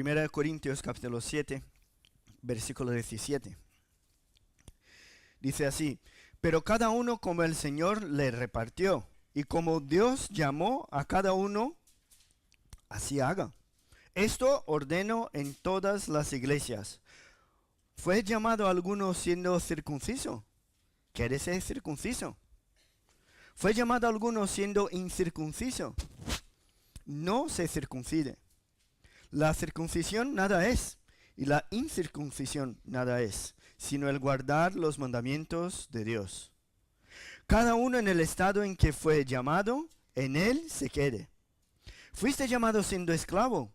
1 Corintios capítulo 7, versículo 17. Dice así: pero cada uno como el Señor le repartió, y como Dios llamó a cada uno, así haga. Esto ordeno en todas las iglesias. ¿Fue llamado alguno siendo circunciso? ¿Quiere ser circunciso? ¿Fue llamado alguno siendo incircunciso? No se circuncide. La circuncisión nada es, y la incircuncisión nada es, sino el guardar los mandamientos de Dios. Cada uno en el estado en que fue llamado, en él se quede. Fuiste llamado siendo esclavo,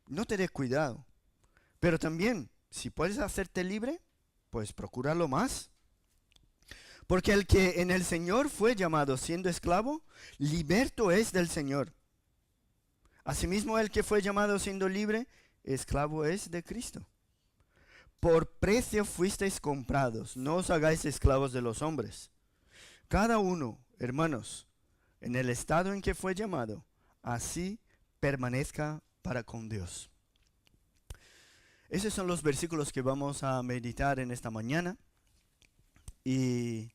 no te des cuidado. Pero también, si puedes hacerte libre, pues procúralo más. Porque el que en el Señor fue llamado siendo esclavo, liberto es del Señor. Asimismo, el que fue llamado siendo libre, esclavo es de Cristo. Por precio fuisteis comprados, no os hagáis esclavos de los hombres. Cada uno, hermanos, en el estado en que fue llamado, así permanezca para con Dios. Esos son los versículos que vamos a meditar en esta mañana. Y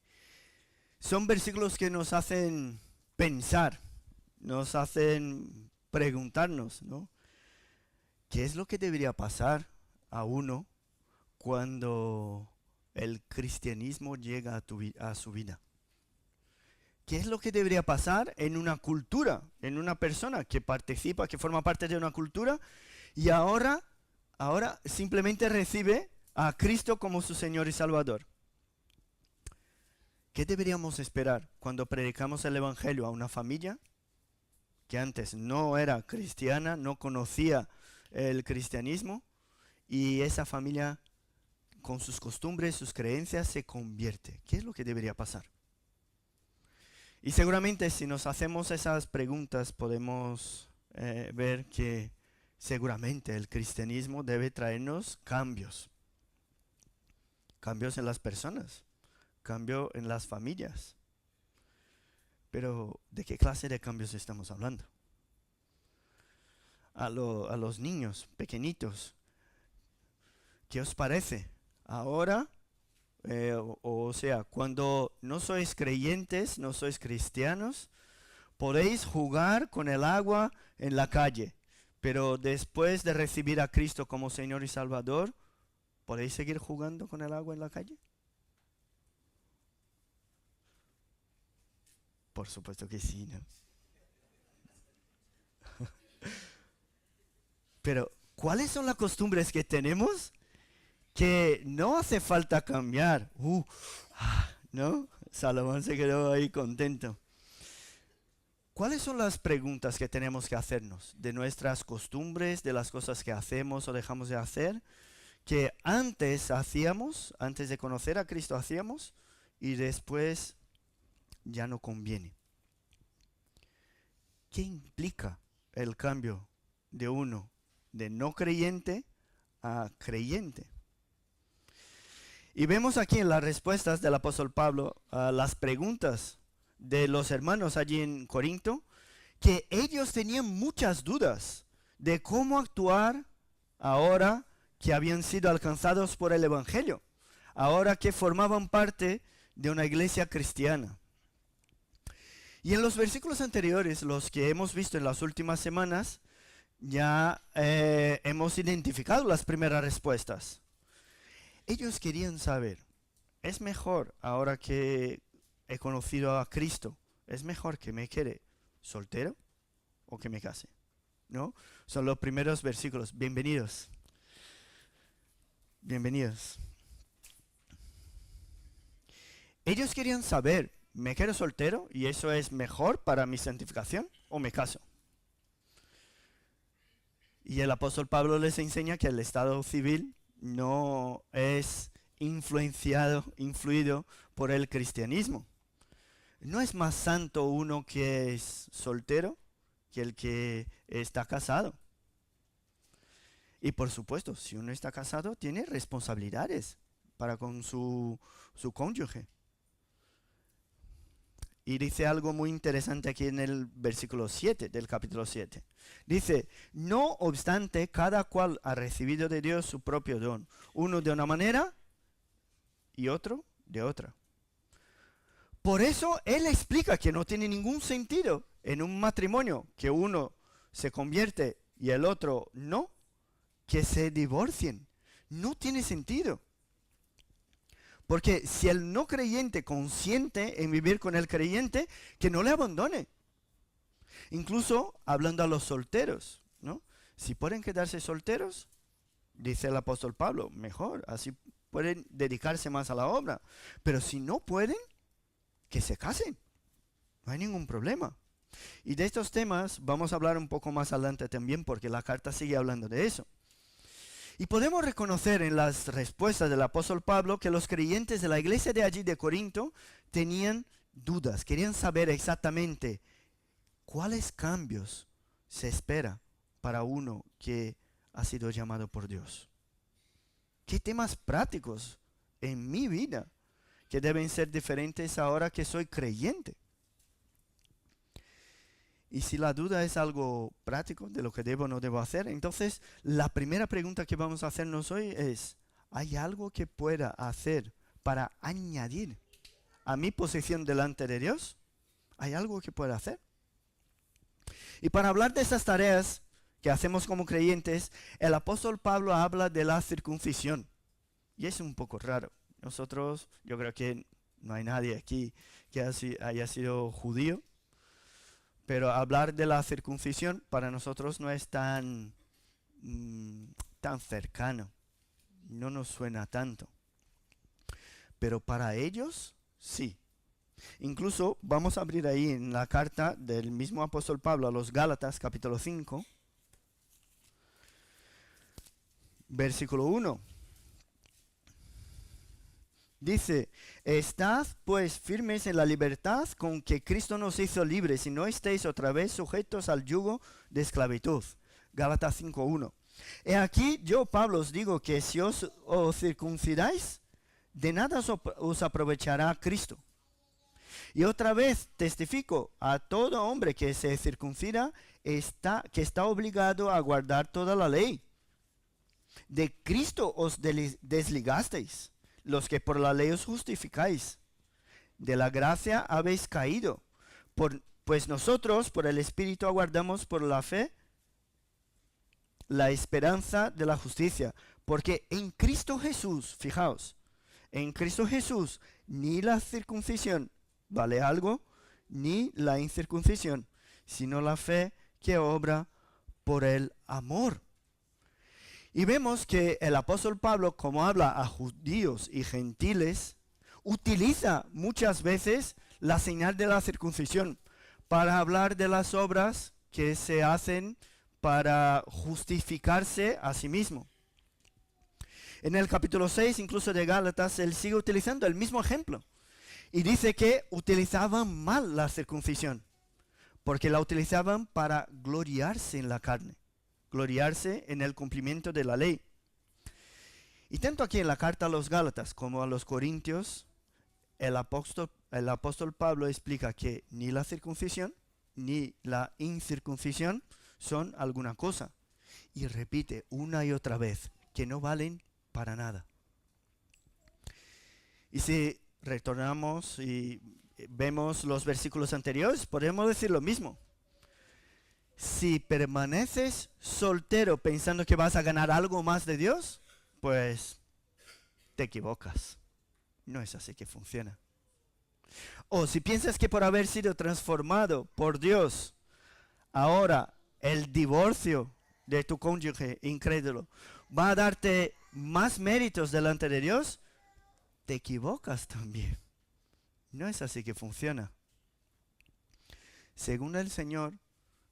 son versículos que nos hacen pensar, nos hacen preguntarnos, ¿no? ¿Qué es lo que debería pasar a uno cuando el cristianismo llega a su vida? ¿Qué es lo que debería pasar en una cultura, en una persona que participa, que forma parte de una cultura y ahora simplemente recibe a Cristo como su Señor y Salvador? ¿Qué deberíamos esperar cuando predicamos el Evangelio a una familia que antes no era cristiana, no conocía el cristianismo, y esa familia con sus costumbres, sus creencias se convierte? ¿Qué es lo que debería pasar? Y seguramente si nos hacemos esas preguntas podemos ver que seguramente el cristianismo debe traernos cambios. Cambios en las personas, cambio en las familias. Pero ¿de qué clase de cambios estamos hablando? A los niños pequeñitos, ¿qué os parece? Ahora, o sea, cuando no sois creyentes, no sois cristianos, podéis jugar con el agua en la calle, pero después de recibir a Cristo como Señor y Salvador, ¿podéis seguir jugando con el agua en la calle? Por supuesto que sí, ¿no? Pero, ¿cuáles son las costumbres que tenemos que no hace falta cambiar? ¿No? Salomón se quedó ahí contento. ¿Cuáles son las preguntas que tenemos que hacernos de nuestras costumbres, de las cosas que hacemos o dejamos de hacer, que antes hacíamos, antes de conocer a Cristo hacíamos, y después ya no conviene? ¿Qué implica el cambio de uno de no creyente a creyente? Y vemos aquí en las respuestas del apóstol Pablo a las preguntas de los hermanos allí en Corinto, que ellos tenían muchas dudas de cómo actuar ahora que habían sido alcanzados por el Evangelio, ahora que formaban parte de una iglesia cristiana. Y en los versículos anteriores, los que hemos visto en las últimas semanas, ya hemos identificado las primeras respuestas. Ellos querían saber, ¿es mejor ahora que he conocido a Cristo, es mejor que me quede soltero o que me case? ¿No? Son los primeros versículos. Bienvenidos. Bienvenidos. Ellos querían saber, ¿me quedo soltero y eso es mejor para mi santificación o me caso? Y el apóstol Pablo les enseña que el estado civil no es influido por el cristianismo. ¿No es más santo uno que es soltero que el que está casado? Y por supuesto, si uno está casado, tiene responsabilidades para con su cónyuge. Y dice algo muy interesante aquí en el versículo 7 del capítulo 7. Dice, no obstante, cada cual ha recibido de Dios su propio don, uno de una manera y otro de otra. Por eso él explica que no tiene ningún sentido en un matrimonio que uno se convierte y el otro no, que se divorcien. No tiene sentido. Porque si el no creyente consiente en vivir con el creyente, que no le abandone. Incluso hablando a los solteros, ¿no? Si pueden quedarse solteros, dice el apóstol Pablo, mejor, así pueden dedicarse más a la obra. Pero si no pueden, que se casen. No hay ningún problema. Y de estos temas vamos a hablar un poco más adelante también, porque la carta sigue hablando de eso. Y podemos reconocer en las respuestas del apóstol Pablo que los creyentes de la iglesia de allí de Corinto tenían dudas, querían saber exactamente cuáles cambios se espera para uno que ha sido llamado por Dios. ¿Qué temas prácticos en mi vida que deben ser diferentes ahora que soy creyente? Y si la duda es algo práctico de lo que debo o no debo hacer, entonces la primera pregunta que vamos a hacernos hoy es, ¿hay algo que pueda hacer para añadir a mi posición delante de Dios? ¿Hay algo que pueda hacer? Y para hablar de esas tareas que hacemos como creyentes, el apóstol Pablo habla de la circuncisión. Y es un poco raro. Nosotros, yo creo que no hay nadie aquí que haya sido judío. Pero hablar de la circuncisión para nosotros no es tan cercano, no nos suena tanto. Pero para ellos, sí. Incluso vamos a abrir ahí en la carta del mismo apóstol Pablo a los Gálatas, capítulo 5, versículo 1. Dice, estad pues firmes en la libertad con que Cristo nos hizo libres y no estéis otra vez sujetos al yugo de esclavitud. Gálatas 5:1. He aquí yo, Pablo, os digo que si os circuncidáis, de nada os aprovechará Cristo. Y otra vez testifico a todo hombre que se circuncida que está obligado a guardar toda la ley. De Cristo os desligasteis, los que por la ley os justificáis. De la gracia habéis caído, pues nosotros por el Espíritu aguardamos por la fe la esperanza de la justicia. Porque en Cristo Jesús, fijaos, en Cristo Jesús ni la circuncisión vale algo, ni la incircuncisión, sino la fe que obra por el amor. Y vemos que el apóstol Pablo, como habla a judíos y gentiles, utiliza muchas veces la señal de la circuncisión para hablar de las obras que se hacen para justificarse a sí mismo. En el capítulo 6, incluso de Gálatas, él sigue utilizando el mismo ejemplo. Y dice que utilizaban mal la circuncisión, porque la utilizaban para gloriarse en la carne, gloriarse en el cumplimiento de la ley. Y tanto aquí en la carta a los Gálatas como a los Corintios, el apóstol Pablo explica que ni la circuncisión ni la incircuncisión son alguna cosa. Y repite una y otra vez que no valen para nada. Y si retornamos y vemos los versículos anteriores, podemos decir lo mismo. Si permaneces soltero pensando que vas a ganar algo más de Dios, pues te equivocas. No es así que funciona. O si piensas que por haber sido transformado por Dios, ahora el divorcio de tu cónyuge incrédulo va a darte más méritos delante de Dios, te equivocas también. No es así que funciona. Según el Señor,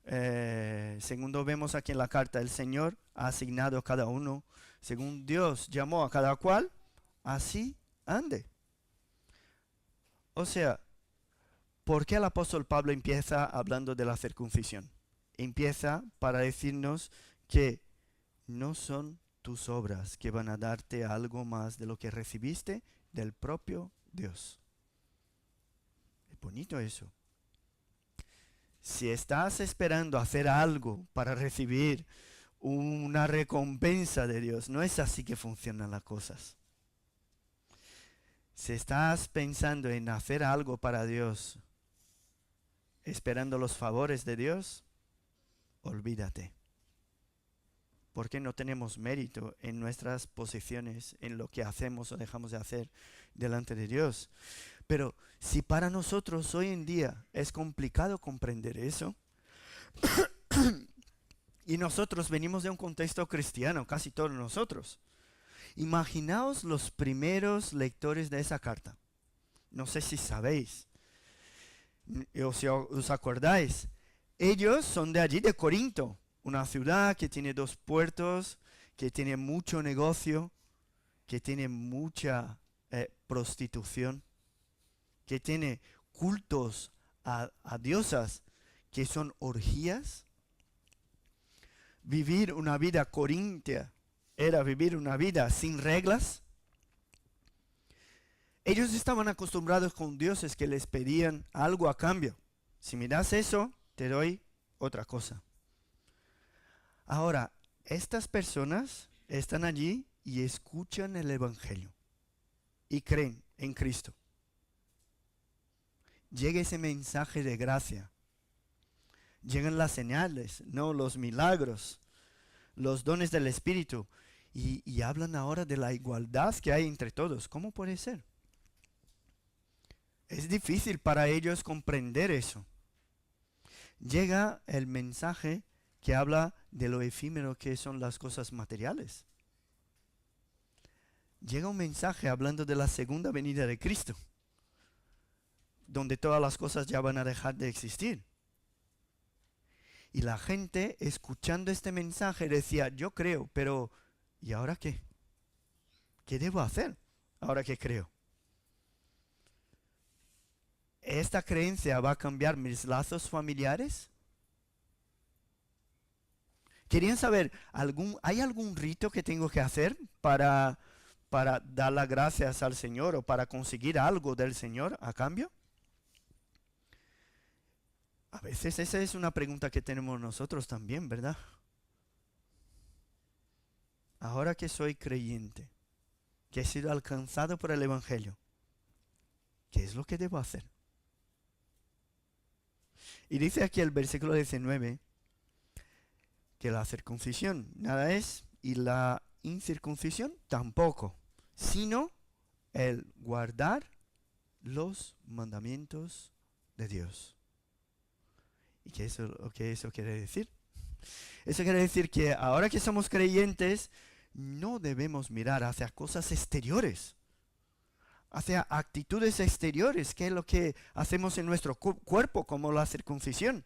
según vemos aquí en la carta, el Señor ha asignado a cada uno, según Dios llamó a cada cual, así ande. O sea, ¿por qué el apóstol Pablo empieza hablando de la circuncisión? Empieza para decirnos que no son tus obras que van a darte algo más de lo que recibiste del propio Dios. Bonito eso. Si estás esperando hacer algo para recibir una recompensa de Dios, no es así que funcionan las cosas. Si estás pensando en hacer algo para Dios, esperando los favores de Dios, olvídate. Porque no tenemos mérito en nuestras posiciones, en lo que hacemos o dejamos de hacer delante de Dios. Pero si para nosotros hoy en día es complicado comprender eso, y nosotros venimos de un contexto cristiano, casi todos nosotros, imaginaos los primeros lectores de esa carta. No sé si sabéis, o si os acordáis, ellos son de allí, de Corinto, una ciudad que tiene 2 puertos, que tiene mucho negocio, que tiene mucha prostitución, que tiene cultos a diosas que son orgías. Vivir una vida corintia era vivir una vida sin reglas. Ellos estaban acostumbrados con dioses que les pedían algo a cambio. Si me das eso, te doy otra cosa. Ahora, estas personas están allí y escuchan el Evangelio y creen en Cristo. Llega ese mensaje de gracia. Llegan las señales, no los milagros, los dones del Espíritu. Y hablan ahora de la igualdad que hay entre todos. ¿Cómo puede ser? Es difícil para ellos comprender eso. Llega el mensaje que habla de lo efímero que son las cosas materiales. Llega un mensaje hablando de la segunda venida de Cristo, donde todas las cosas ya van a dejar de existir. Y la gente, escuchando este mensaje, decía, yo creo, pero ¿y ahora qué? ¿Qué debo hacer ahora que creo? ¿Esta creencia va a cambiar mis lazos familiares? Querían saber, ¿hay algún rito que tengo que hacer para dar las gracias al Señor o para conseguir algo del Señor a cambio? A veces esa es una pregunta que tenemos nosotros también, ¿verdad? Ahora que soy creyente, que he sido alcanzado por el Evangelio, ¿qué es lo que debo hacer? Y dice aquí el versículo 19 que la circuncisión nada es y la incircuncisión tampoco, sino el guardar los mandamientos de Dios. ¿Y qué eso quiere decir? Eso quiere decir que ahora que somos creyentes, no debemos mirar hacia cosas exteriores, hacia actitudes exteriores, que es lo que hacemos en nuestro cuerpo, como la circuncisión,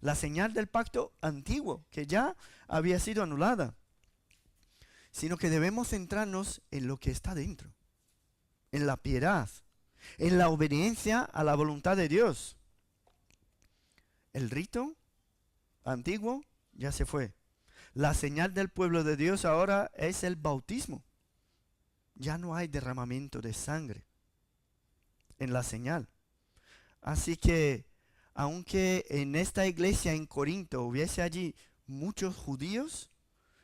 la señal del pacto antiguo, que ya había sido anulada, sino que debemos centrarnos en lo que está dentro, en la piedad, en la obediencia a la voluntad de Dios. El rito antiguo ya se fue. La señal del pueblo de Dios ahora es el bautismo. Ya no hay derramamiento de sangre en la señal. Así que, aunque en esta iglesia en Corinto hubiese allí muchos judíos,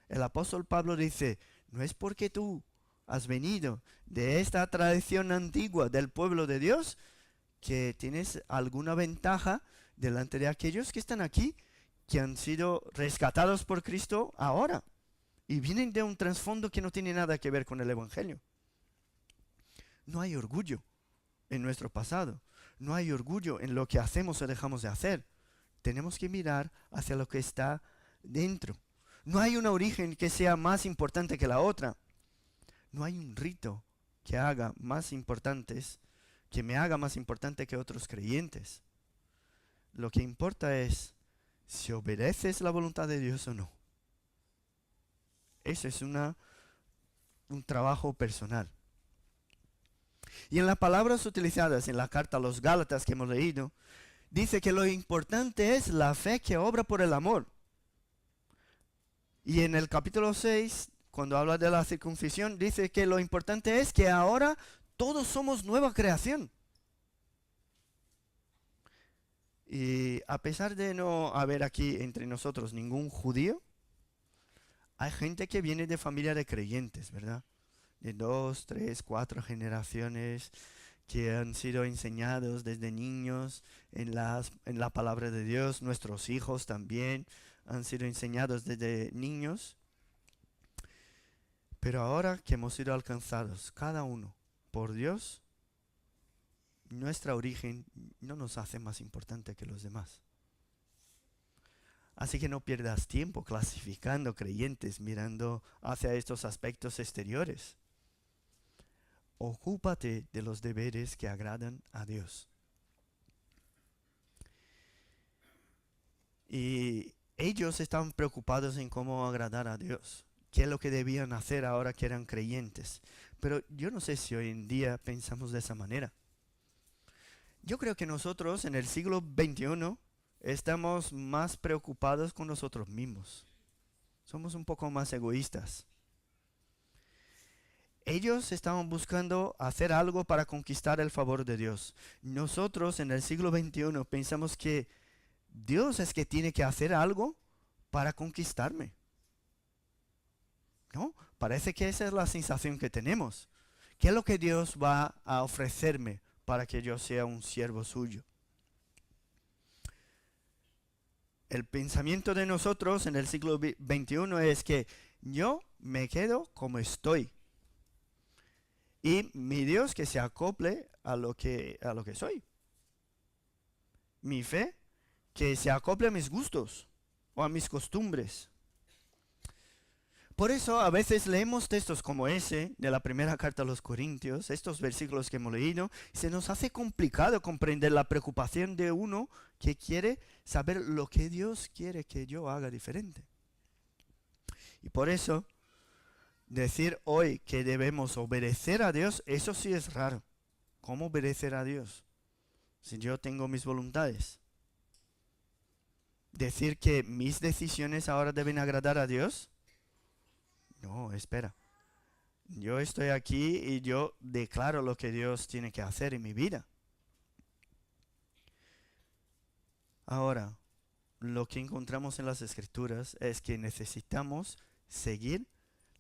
el apóstol Pablo dice, no es porque tú has venido de esta tradición antigua del pueblo de Dios que tienes alguna ventaja delante de aquellos que están aquí, que han sido rescatados por Cristo ahora y vienen de un trasfondo que no tiene nada que ver con el Evangelio. No hay orgullo en nuestro pasado, no hay orgullo en lo que hacemos o dejamos de hacer. Tenemos que mirar hacia lo que está dentro. No hay un origen que sea más importante que la otra. No hay un rito que me haga más importante que otros creyentes. Lo que importa es si obedeces la voluntad de Dios o no. Eso es un trabajo personal. Y en las palabras utilizadas en la carta a los Gálatas que hemos leído, dice que lo importante es la fe que obra por el amor. Y en el capítulo 6, cuando habla de la circuncisión, dice que lo importante es que ahora todos somos nueva creación. Y a pesar de no haber aquí entre nosotros ningún judío, hay gente que viene de familia de creyentes, ¿verdad? De 2, 3, 4 generaciones que han sido enseñados desde niños en la palabra de Dios. Nuestros hijos también han sido enseñados desde niños. Pero ahora que hemos sido alcanzados, cada uno, por Dios, nuestro origen no nos hace más importante que los demás. Así que no pierdas tiempo clasificando creyentes mirando hacia estos aspectos exteriores. Ocúpate de los deberes que agradan a Dios. Y ellos estaban preocupados en cómo agradar a Dios, qué es lo que debían hacer ahora que eran creyentes. Pero yo no sé si hoy en día pensamos de esa manera. Yo creo que nosotros en el siglo XXI estamos más preocupados con nosotros mismos. Somos un poco más egoístas. Ellos estaban buscando hacer algo para conquistar el favor de Dios. Nosotros en el siglo XXI pensamos que Dios es que tiene que hacer algo para conquistarme. ¿No? Parece que esa es la sensación que tenemos. ¿Qué es lo que Dios va a ofrecerme para que yo sea un siervo suyo? El pensamiento de nosotros en el siglo XXI es que yo me quedo como estoy. Y mi Dios que se acople a lo que soy. Mi fe que se acople a mis gustos o a mis costumbres. Por eso a veces leemos textos como ese de la primera carta a los Corintios, estos versículos que hemos leído, y se nos hace complicado comprender la preocupación de uno que quiere saber lo que Dios quiere que yo haga diferente. Y por eso decir hoy que debemos obedecer a Dios, eso sí es raro. ¿Cómo obedecer a Dios si yo tengo mis voluntades? Decir que mis decisiones ahora deben agradar a Dios. No, espera. Yo estoy aquí y yo declaro lo que Dios tiene que hacer en mi vida. Ahora, lo que encontramos en las Escrituras es que necesitamos seguir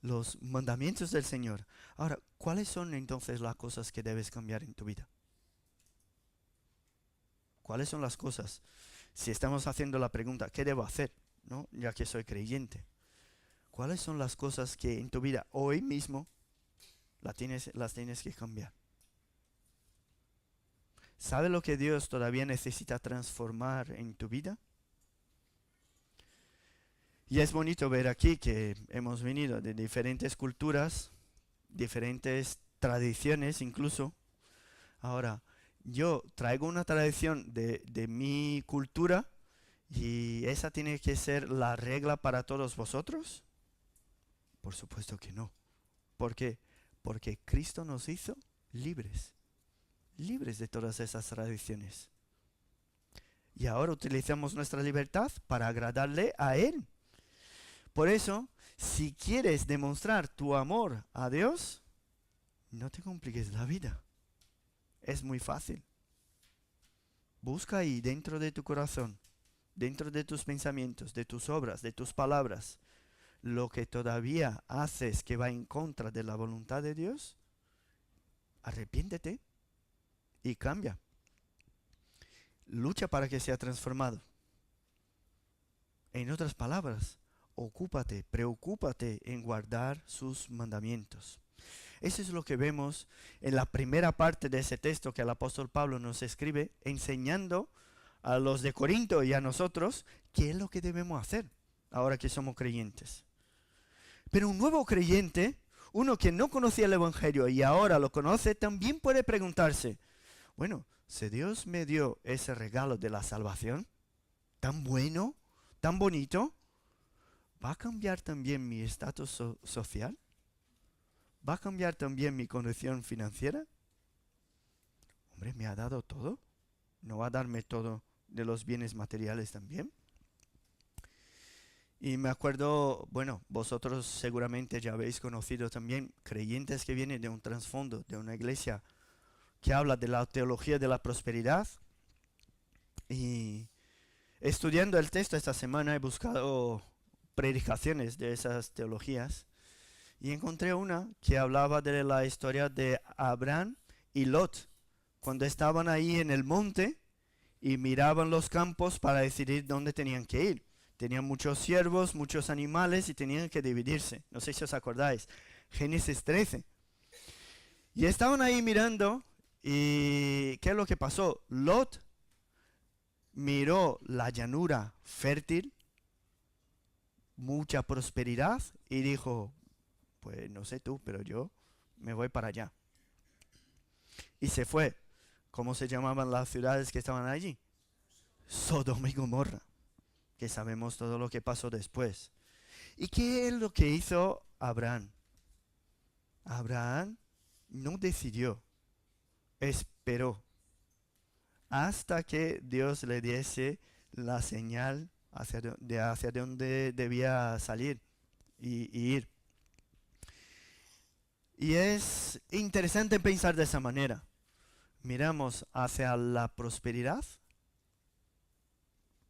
los mandamientos del Señor. Ahora, ¿cuáles son entonces las cosas que debes cambiar en tu vida? ¿Cuáles son las cosas? Si estamos haciendo la pregunta, ¿qué debo hacer? ¿No? Ya que soy creyente. ¿Cuáles son las cosas que en tu vida hoy mismo las tienes que cambiar? ¿Sabe lo que Dios todavía necesita transformar en tu vida? Y es bonito ver aquí que hemos venido de diferentes culturas, diferentes tradiciones incluso. Ahora, yo traigo una tradición de mi cultura y esa tiene que ser la regla para todos vosotros. Por supuesto que no. ¿Por qué? Porque Cristo nos hizo libres, libres de todas esas tradiciones. Y ahora utilizamos nuestra libertad para agradarle a Él. Por eso, si quieres demostrar tu amor a Dios, no te compliques la vida. Es muy fácil. Busca ahí dentro de tu corazón, dentro de tus pensamientos, de tus obras, de tus palabras, lo que todavía haces que va en contra de la voluntad de Dios. Arrepiéntete y cambia. Lucha para que sea transformado. En otras palabras, preocúpate en guardar sus mandamientos. Eso es lo que vemos en la primera parte de ese texto que el apóstol Pablo nos escribe, enseñando a los de Corinto y a nosotros qué es lo que debemos hacer ahora que somos creyentes. Pero un nuevo creyente, uno que no conocía el Evangelio y ahora lo conoce, también puede preguntarse, bueno, si Dios me dio ese regalo de la salvación, tan bueno, tan bonito, ¿va a cambiar también mi estatus social? ¿Va a cambiar también mi condición financiera? Hombre, me ha dado todo. ¿No va a darme todo de los bienes materiales también? Y me acuerdo, bueno, vosotros seguramente ya habéis conocido también creyentes que vienen de un trasfondo, de una iglesia que habla de la teología de la prosperidad. Y Estudiando el texto esta semana he buscado predicaciones de esas teologías y encontré una que hablaba de la historia de Abraham y Lot, cuando estaban ahí en el monte y miraban los campos para decidir dónde tenían que ir. Tenían muchos siervos, muchos animales y tenían que dividirse. No sé si os acordáis. Génesis 13. Y estaban ahí mirando y ¿qué es lo que pasó? Lot miró la llanura fértil, mucha prosperidad y dijo, pues no sé tú, pero yo me voy para allá. Y se fue. ¿Cómo se llamaban las ciudades que estaban allí? Sodoma y Gomorra, que sabemos todo lo que pasó después. ¿Y qué es lo que hizo Abraham? Abraham no decidió, esperó hasta que Dios le diese la señal hacia dónde debía salir y ir. Y es interesante pensar de esa manera. Miramos hacia la prosperidad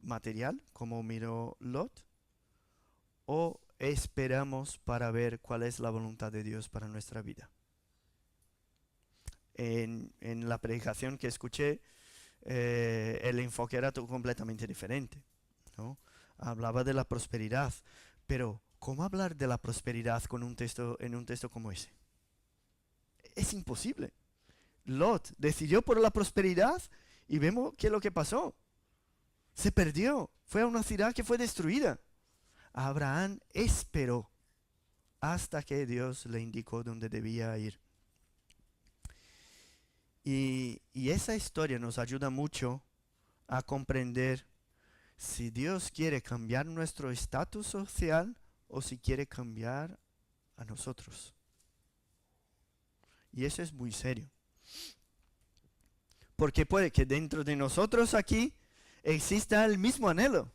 material, como miró Lot, o esperamos para ver cuál es la voluntad de Dios para nuestra vida. En la predicación que escuché, el enfoque era completamente diferente, ¿no? Hablaba de la prosperidad, pero ¿cómo hablar de la prosperidad en un texto como ese? Es imposible. Lot decidió por la prosperidad y vemos qué es lo que pasó. Se perdió, fue a una ciudad que fue destruida. Abraham esperó hasta que Dios le indicó dónde debía ir. Y esa historia nos ayuda mucho a comprender si Dios quiere cambiar nuestro estatus social o si quiere cambiar a nosotros. Y eso es muy serio. Porque puede que dentro de nosotros aquí exista el mismo anhelo.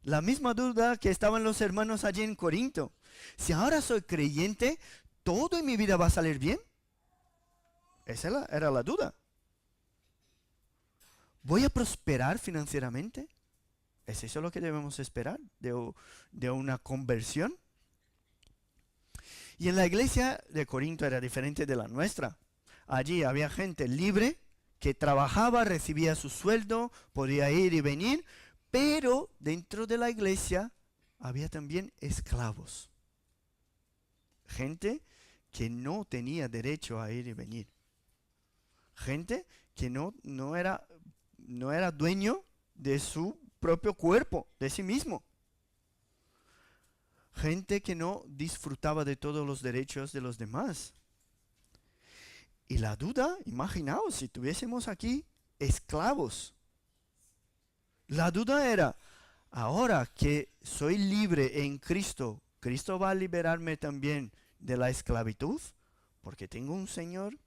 La misma duda que estaban los hermanos allí en Corinto. Si ahora soy creyente, ¿todo en mi vida va a salir bien? Esa era la duda. ¿Voy a prosperar financieramente? ¿Es eso lo que debemos esperar de una conversión? Y en la iglesia de Corinto era diferente de la nuestra. Allí había gente libre que trabajaba, recibía su sueldo, podía ir y venir, pero dentro de la iglesia había también esclavos. Gente que no tenía derecho a ir y venir. Gente que no era dueño de su propio cuerpo, de sí mismo. Gente que no disfrutaba de todos los derechos de los demás. Y la duda, imaginaos, si tuviésemos aquí esclavos. La duda era, ahora que soy libre en Cristo, ¿Cristo va a liberarme también de la esclavitud? Porque tengo un Señor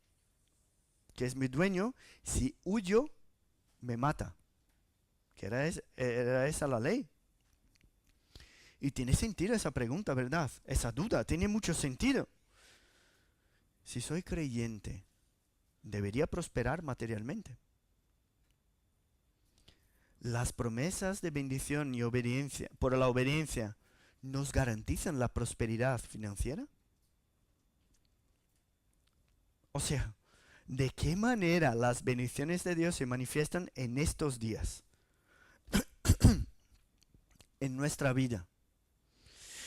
que es mi dueño, si huyo, me mata. Que era esa la ley. Y tiene sentido esa pregunta, ¿verdad? Esa duda, tiene mucho sentido. Si soy creyente, ¿debería prosperar materialmente? Las promesas de bendición y obediencia, por la obediencia, ¿nos garantizan la prosperidad financiera? O sea, ¿de qué manera las bendiciones de Dios se manifiestan en estos días? En nuestra vida.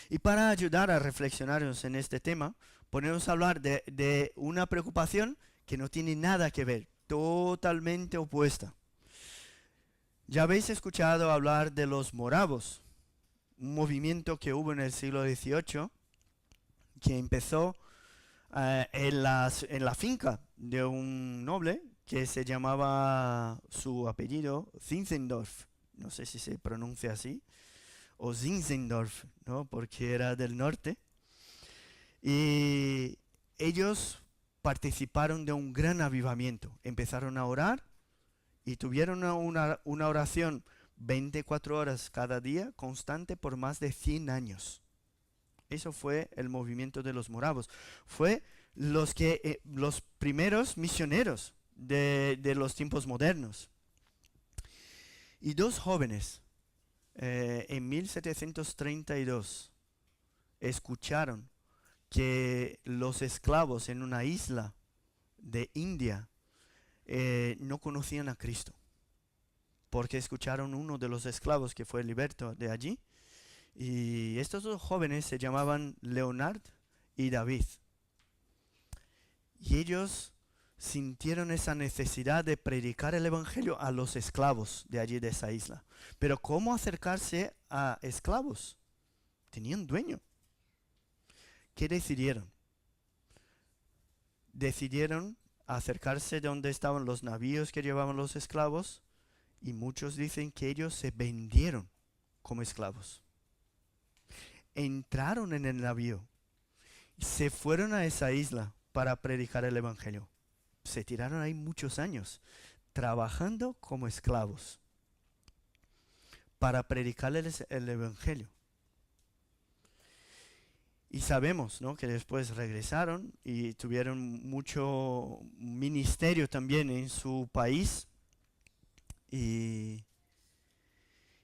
Y para ayudar a reflexionarnos en este tema, podemos hablar de una preocupación que no tiene nada que ver, totalmente opuesta. Ya habéis escuchado hablar de los moravos, un movimiento que hubo en el siglo XVIII, que empezó en la finca de un noble que se llamaba, su apellido, Zinzendorf. No sé si se pronuncia así, o Zinzendorf, ¿no? Porque era del norte. Y ellos participaron de un gran avivamiento. Empezaron a orar y tuvieron una oración 24 horas cada día, constante por más de 100 años. Eso fue el movimiento de los moravos. Fue los primeros misioneros de los tiempos modernos. Y dos jóvenes en 1732 escucharon que los esclavos en una isla de India no conocían a Cristo, porque escucharon uno de los esclavos que fue liberto de allí. Y estos dos jóvenes se llamaban Leonard y David. Y ellos sintieron esa necesidad de predicar el evangelio a los esclavos de allí, de esa isla. Pero ¿cómo acercarse a esclavos? Tenían dueño. ¿Qué decidieron? Decidieron acercarse de donde estaban los navíos que llevaban los esclavos, y muchos dicen que ellos se vendieron como esclavos. Entraron en el navío, se fueron a esa isla para predicar el evangelio. Se tiraron ahí muchos años trabajando como esclavos para predicarles el evangelio. Y sabemos, ¿no?, que después regresaron y tuvieron mucho ministerio también en su país. Y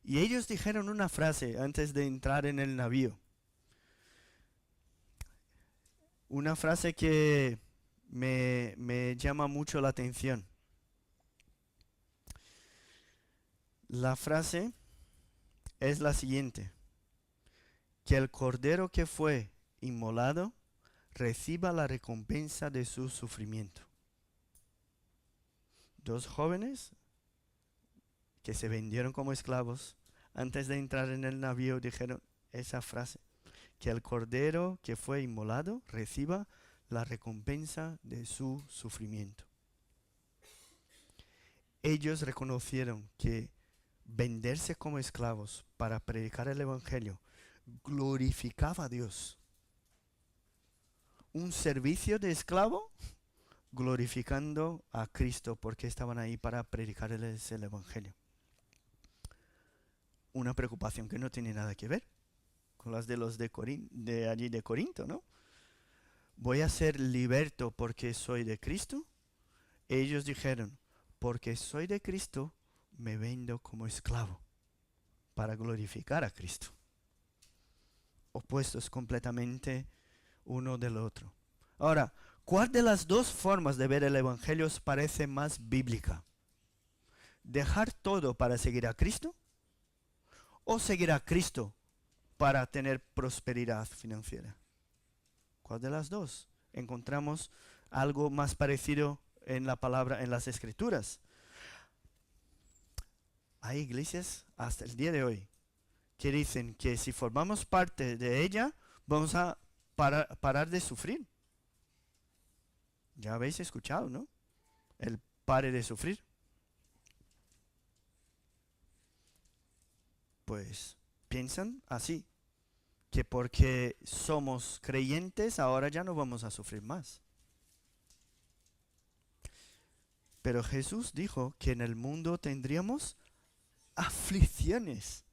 ellos dijeron una frase antes de entrar en el navío. Una frase que me llama mucho la atención. La frase es la siguiente: que el cordero que fue inmolado reciba la recompensa de su sufrimiento. Dos jóvenes que se vendieron como esclavos, antes de entrar en el navío dijeron esa frase: que el cordero que fue inmolado reciba la recompensa de su sufrimiento. Ellos reconocieron que venderse como esclavos para predicar el evangelio glorificaba a Dios. Un servicio de esclavo glorificando a Cristo, porque estaban ahí para predicarles el evangelio. Una preocupación que no tiene nada que ver con las de los de allí de Corinto, ¿no? ¿Voy a ser liberto porque soy de Cristo? Ellos dijeron: porque soy de Cristo, me vendo como esclavo para glorificar a Cristo. Opuestos completamente uno del otro. Ahora, ¿cuál de las dos formas de ver el evangelio os parece más bíblica? ¿Dejar todo para seguir a Cristo? ¿O seguir a Cristo para tener prosperidad financiera? ¿Cuál de las dos? Encontramos algo más parecido en la palabra, en las Escrituras. Hay iglesias hasta el día de hoy que dicen que si formamos parte de ella, vamos a parar de sufrir. Ya habéis escuchado, ¿no? El pare de sufrir. Pues piensan así, que porque somos creyentes ahora ya no vamos a sufrir más. Pero Jesús dijo que en el mundo tendríamos aflicciones,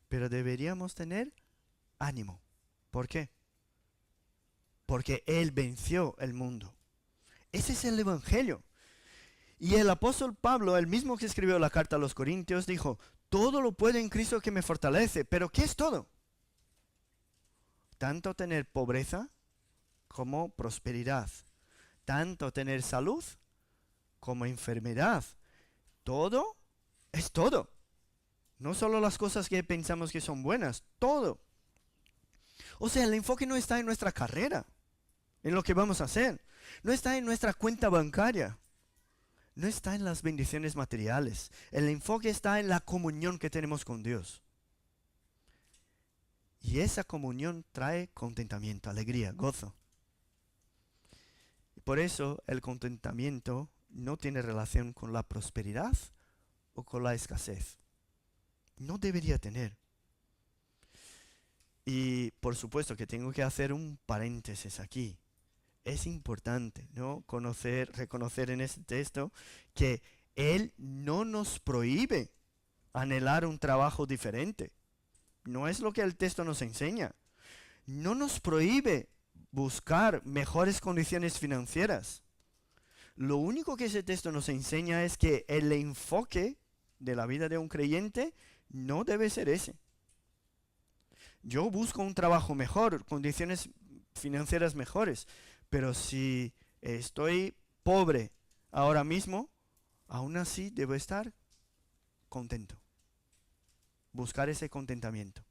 pero deberíamos tener ánimo. ¿Por qué? Porque Él venció el mundo. Ese es el evangelio. Y el apóstol Pablo, el mismo que escribió la carta a los Corintios, dijo: todo lo puedo en Cristo que me fortalece. ¿Pero qué es todo? Tanto tener pobreza como prosperidad. Tanto tener salud como enfermedad. Todo es todo. No solo las cosas que pensamos que son buenas, todo. O sea, el enfoque no está en nuestra carrera, en lo que vamos a hacer. No está en nuestra cuenta bancaria. No está en las bendiciones materiales. El enfoque está en la comunión que tenemos con Dios. Y esa comunión trae contentamiento, alegría, gozo. Y por eso el contentamiento no tiene relación con la prosperidad o con la escasez. No debería tener. Y por supuesto que tengo que hacer un paréntesis aquí. Es importante, ¿no?, reconocer en este texto que Él no nos prohíbe anhelar un trabajo diferente. No es lo que el texto nos enseña. No nos prohíbe buscar mejores condiciones financieras. Lo único que ese texto nos enseña es que el enfoque de la vida de un creyente no debe ser ese. Yo busco un trabajo mejor, condiciones financieras mejores, pero si estoy pobre ahora mismo, aún así debo estar contento. Buscar ese contentamiento.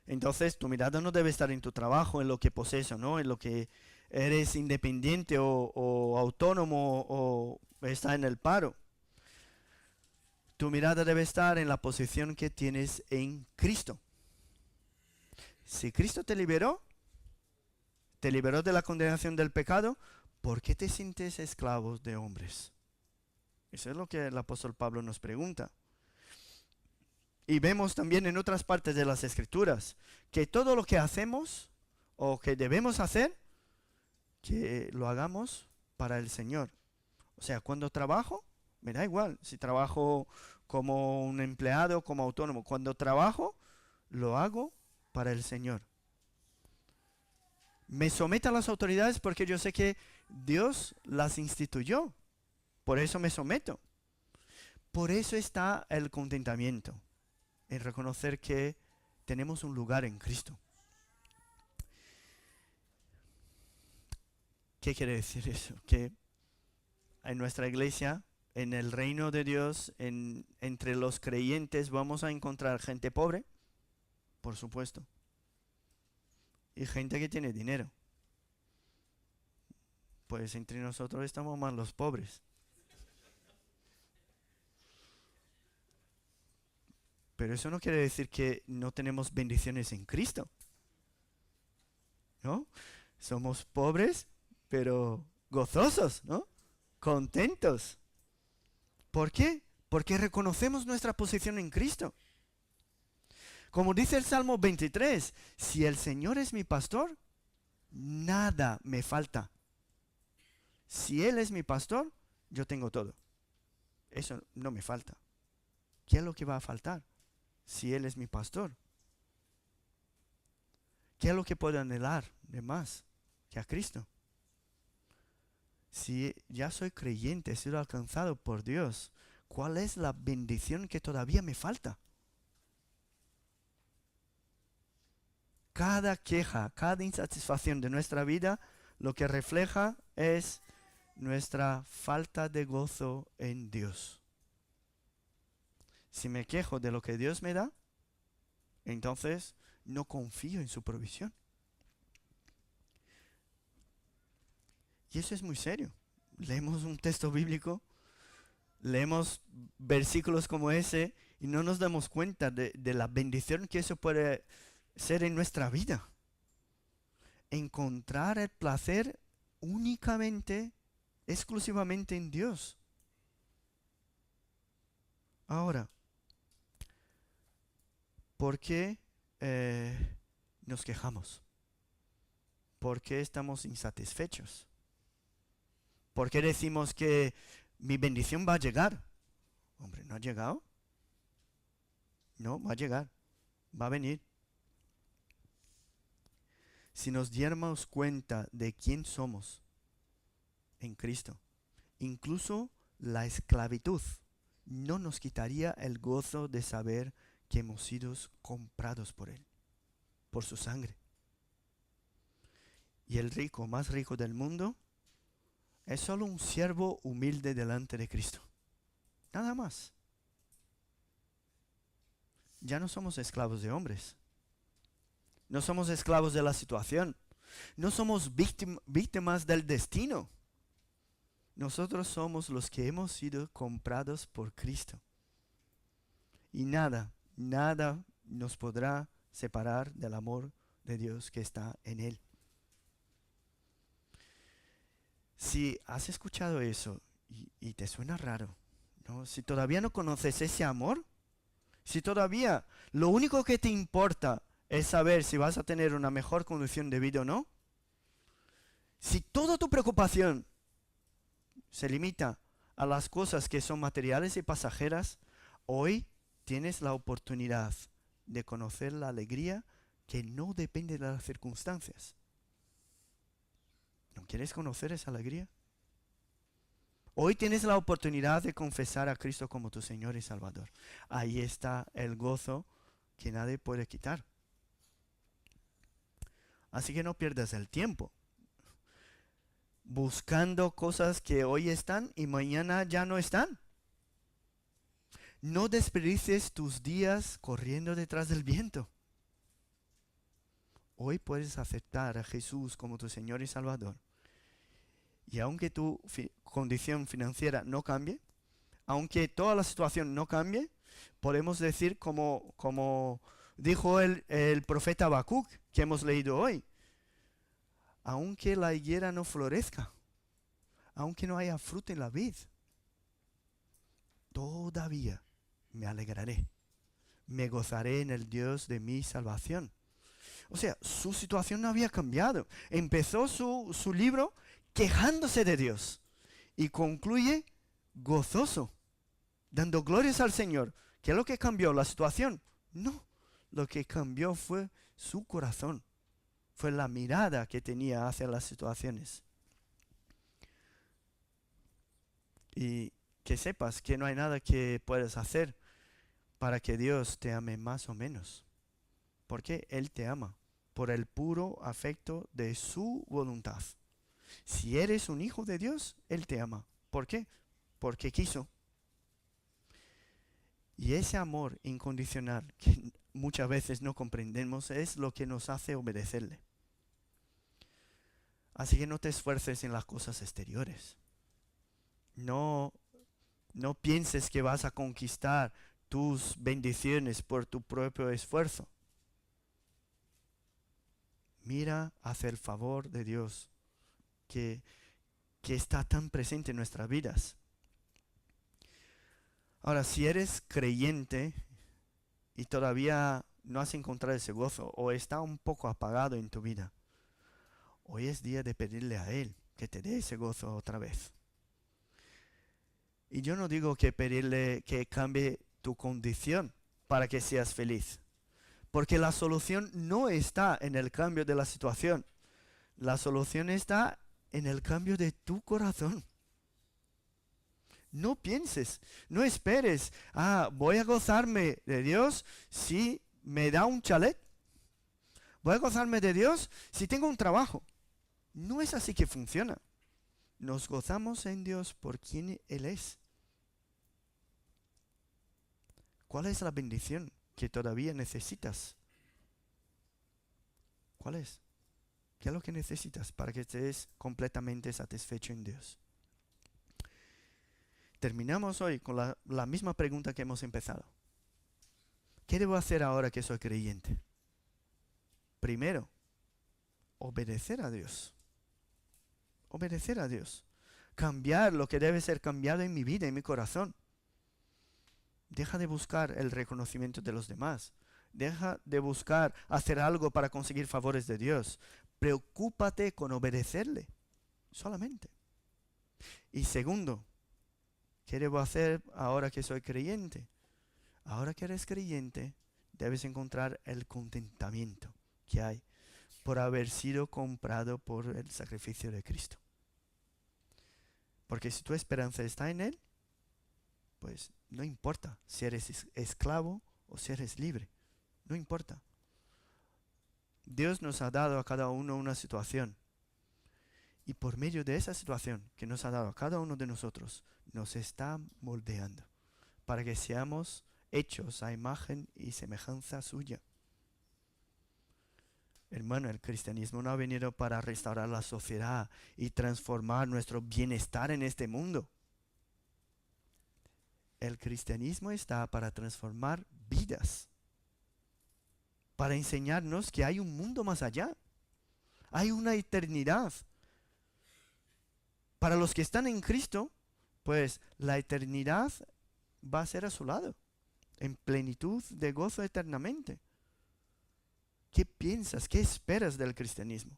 Entonces tu mirada no debe estar en tu trabajo, en lo que posees o no, en lo que eres independiente o autónomo o está en el paro. Tu mirada debe estar en la posición que tienes en Cristo. Si Cristo te liberó de la condenación del pecado, ¿por qué te sientes esclavo de hombres? Eso es lo que el apóstol Pablo nos pregunta. Y vemos también en otras partes de las Escrituras que todo lo que hacemos o que debemos hacer, que lo hagamos para el Señor. O sea, cuando trabajo, me da igual si trabajo como un empleado, como autónomo. Cuando trabajo, lo hago para el Señor. Me someto a las autoridades porque yo sé que Dios las instituyó. Por eso me someto. Por eso está el contentamiento, en reconocer que tenemos un lugar en Cristo. ¿Qué quiere decir eso? Que en nuestra iglesia, en el reino de Dios, entre los creyentes vamos a encontrar gente pobre, por supuesto, y gente que tiene dinero. Pues entre nosotros estamos más los pobres. Pero eso no quiere decir que no tenemos bendiciones en Cristo, ¿no? Somos pobres, pero gozosos, ¿no? Contentos. ¿Por qué? Porque reconocemos nuestra posición en Cristo. Como dice el Salmo 23, si el Señor es mi pastor, nada me falta. Si Él es mi pastor, yo tengo todo. Eso no me falta. ¿Qué es lo que va a faltar si Él es mi pastor? ¿Qué es lo que puedo anhelar de más que a Cristo? Si ya soy creyente, he sido alcanzado por Dios, ¿cuál es la bendición que todavía me falta? Cada queja, cada insatisfacción de nuestra vida, lo que refleja es nuestra falta de gozo en Dios. Si me quejo de lo que Dios me da, entonces no confío en su provisión. Y eso es muy serio. Leemos un texto bíblico, leemos versículos como ese y no nos damos cuenta de la bendición que eso puede ser en nuestra vida. Encontrar el placer únicamente, exclusivamente en Dios. Ahora, ¿por qué nos quejamos? ¿Por qué estamos insatisfechos? ¿Por qué decimos que mi bendición va a llegar? Hombre, ¿no ha llegado? No, va a llegar, va a venir. Si nos diéramos cuenta de quién somos en Cristo, incluso la esclavitud no nos quitaría el gozo de saber que hemos sido comprados por Él, por su sangre. Y el rico, más rico del mundo, es solo un siervo humilde delante de Cristo. Nada más. Ya no somos esclavos de hombres. No somos esclavos de la situación. No somos víctimas del destino. Nosotros somos los que hemos sido comprados por Cristo. Y nada nos podrá separar del amor de Dios que está en Él. Si has escuchado eso y te suena raro, ¿no? Si todavía no conoces ese amor, si todavía lo único que te importa es saber si vas a tener una mejor condición de vida o no, si toda tu preocupación se limita a las cosas que son materiales y pasajeras, hoy tienes la oportunidad de conocer la alegría que no depende de las circunstancias. ¿No quieres conocer esa alegría? Hoy tienes la oportunidad de confesar a Cristo como tu Señor y Salvador. Ahí está el gozo que nadie puede quitar. Así que no pierdas el tiempo buscando cosas que hoy están y mañana ya no están. No desperdicies tus días corriendo detrás del viento. Hoy puedes aceptar a Jesús como tu Señor y Salvador. Y aunque tu condición financiera no cambie, aunque toda la situación no cambie, podemos decir como dijo el profeta Habacuc que hemos leído hoy, aunque la higuera no florezca, aunque no haya fruto en la vid, todavía me alegraré, me gozaré en el Dios de mi salvación. O sea, su situación no había cambiado. Empezó su libro quejándose de Dios y concluye gozoso, dando glorias al Señor. ¿Qué es lo que cambió? ¿La situación? No, lo que cambió fue su corazón, fue la mirada que tenía hacia las situaciones. Y que sepas que no hay nada que puedas hacer para que Dios te ame más o menos, porque Él te ama por el puro afecto de su voluntad. Si eres un hijo de Dios, Él te ama. ¿Por qué? Porque quiso. Y ese amor incondicional que muchas veces no comprendemos es lo que nos hace obedecerle. Así que no te esfuerces en las cosas exteriores. No pienses que vas a conquistar tus bendiciones por tu propio esfuerzo. Mira hacia el favor de Dios que está tan presente en nuestras vidas. Ahora, si eres creyente y todavía no has encontrado ese gozo o está un poco apagado en tu vida, hoy es día de pedirle a Él que te dé ese gozo otra vez. Y yo no digo que pedirle que cambie tu condición para que seas feliz, porque la solución no está en el cambio de la situación. La solución está en el cambio de tu corazón. No pienses, no esperes, voy a gozarme de Dios si me da un chalet. Voy a gozarme de Dios si tengo un trabajo. No es así que funciona. Nos gozamos en Dios por quien Él es. ¿Cuál es la bendición que todavía necesitas? ¿Cuál es? ¿Qué es lo que necesitas para que estés completamente satisfecho en Dios? Terminamos hoy con la misma pregunta que hemos empezado. ¿Qué debo hacer ahora que soy creyente? Primero, obedecer a Dios. Obedecer a Dios. Cambiar lo que debe ser cambiado en mi vida, en mi corazón. Deja de buscar el reconocimiento de los demás. Deja de buscar hacer algo para conseguir favores de Dios. Preocúpate con obedecerle. Solamente. Y segundo, ¿qué debo hacer ahora que soy creyente? Ahora que eres creyente, debes encontrar el contentamiento que hay por haber sido comprado por el sacrificio de Cristo. Porque si tu esperanza está en Él, pues no importa si eres esclavo o si eres libre. No importa. Dios nos ha dado a cada uno una situación. Y por medio de esa situación que nos ha dado a cada uno de nosotros, nos está moldeando para que seamos hechos a imagen y semejanza suya. Hermano, el cristianismo no ha venido para restaurar la sociedad y transformar nuestro bienestar en este mundo. El cristianismo está para transformar vidas, para enseñarnos que hay un mundo más allá, hay una eternidad. Para los que están en Cristo, pues la eternidad va a ser a su lado, en plenitud de gozo eternamente. ¿Qué piensas? ¿Qué esperas del cristianismo?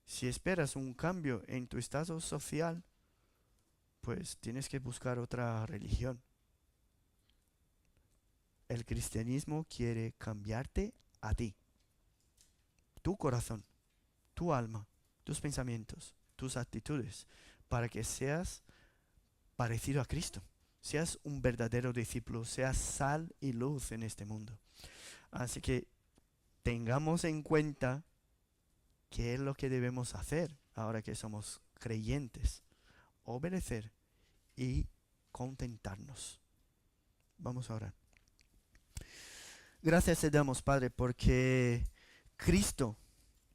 Si esperas un cambio en tu estado social, pues tienes que buscar otra religión. El cristianismo quiere cambiarte a ti, tu corazón, tu alma, tus pensamientos, tus actitudes, para que seas parecido a Cristo. Seas un verdadero discípulo, seas sal y luz en este mundo. Así que tengamos en cuenta qué es lo que debemos hacer ahora que somos creyentes. Obedecer y contentarnos. Vamos a orar. Gracias te damos, Padre, porque Cristo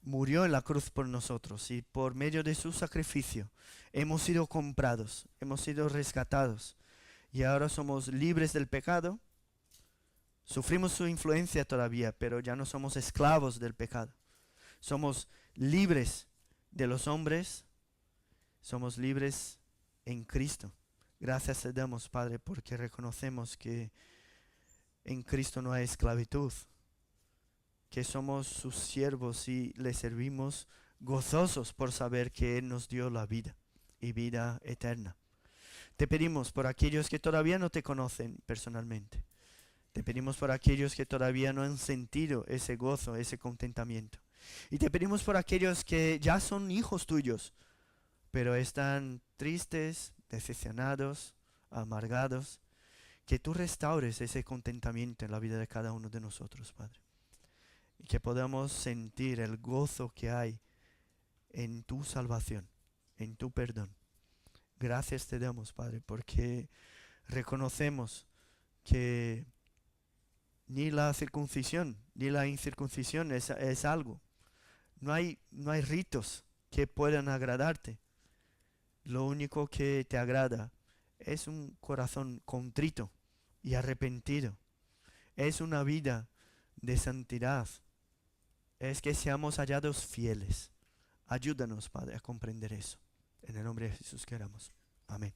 murió en la cruz por nosotros y por medio de su sacrificio hemos sido comprados, hemos sido rescatados y ahora somos libres del pecado. Sufrimos su influencia todavía, pero ya no somos esclavos del pecado. Somos libres de los hombres, somos libres en Cristo. Gracias te damos, Padre, porque reconocemos que en Cristo no hay esclavitud, que somos sus siervos y le servimos gozosos por saber que Él nos dio la vida y vida eterna. Te pedimos por aquellos que todavía no te conocen personalmente. Te pedimos por aquellos que todavía no han sentido ese gozo, ese contentamiento. Y te pedimos por aquellos que ya son hijos tuyos, pero están tristes, decepcionados, amargados. Que tú restaures ese contentamiento en la vida de cada uno de nosotros, Padre. Y que podamos sentir el gozo que hay en tu salvación, en tu perdón. Gracias te damos, Padre, porque reconocemos que ni la circuncisión ni la incircuncisión es algo. No hay ritos que puedan agradarte. Lo único que te agrada es un corazón contrito y arrepentido. Es una vida de santidad. Es que seamos hallados fieles. Ayúdanos, Padre, a comprender eso. En el nombre de Jesús queramos. Amén.